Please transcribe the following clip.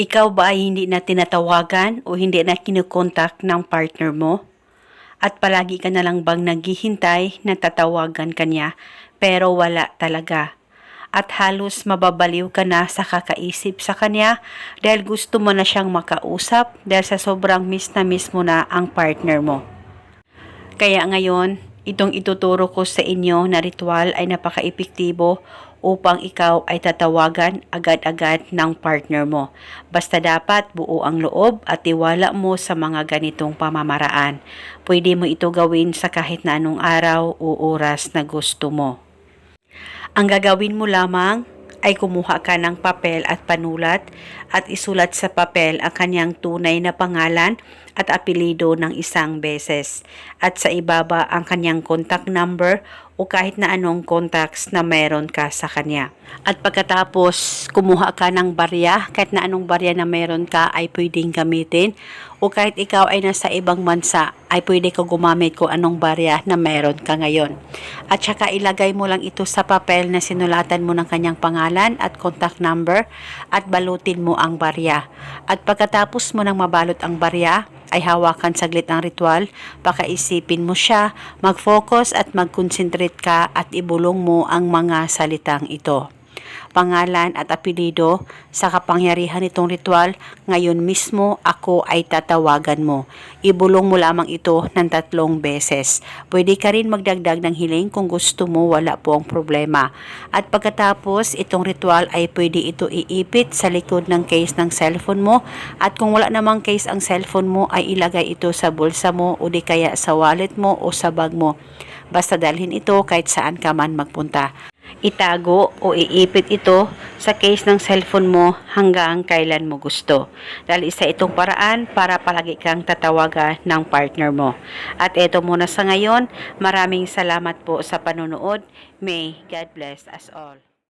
Ikaw ba ay hindi na tinatawagan o hindi na kinukontak ng partner mo? At palagi ka na lang bang naghihintay na tatawagan kanya pero wala talaga? At halos mababaliw ka na sa kakaisip sa kanya dahil gusto mo na siyang makausap dahil sa sobrang miss mo na ang partner mo. Kaya ngayon, itong ituturo ko sa inyo na ritual ay napaka-epektibo upang ikaw ay tatawagan agad-agad ng partner mo. Basta dapat buo ang loob at tiwala mo sa mga ganitong pamamaraan. Pwede mo ito gawin sa kahit na anong araw o oras na gusto mo. Ang gagawin mo lamang ay kumuha ka ng papel at panulat at isulat sa papel ang kanyang tunay na pangalan at apelido ng isang beses at sa ibaba ang kanyang contact number o kahit na anong contacts na meron ka sa kanya. At pagkatapos kumuha ka ng barya, kahit na anong barya na meron ka ay pwedeng gamitin o kahit ikaw ay nasa ibang bansa ay pwede ka gumamit kung anong barya na meron ka ngayon. At saka ilagay mo lang ito sa papel na sinulatan mo ng kanyang pangalan at contact number at balutin mo ang barya. At pagkatapos mo nang mabalot ang barya, ay hawakan saglit ang ritual, pakaisipin mo siya, mag-focus at mag-concentrate ka at ibulong mo ang mga salitang ito. Pangalan at apelido sa kapangyarihan nitong ritual, ngayon mismo ako ay tatawagan mo. Ibulong mo lamang ito ng 3 beses. Pwede ka rin magdagdag ng hiling kung gusto mo, wala po ang problema. At pagkatapos, itong ritual ay pwede ito iipit sa likod ng case ng cellphone mo at kung wala namang case ang cellphone mo ay ilagay ito sa bulsa mo o di kaya sa wallet mo o sa bag mo. Basta dalhin ito kahit saan ka man magpunta. Itago o iipit ito sa case ng cellphone mo hanggang kailan mo gusto. Dahil isa itong paraan para palagi kang tatawagan ng partner mo. At eto muna sa ngayon, maraming salamat po sa panonood. May God bless us all.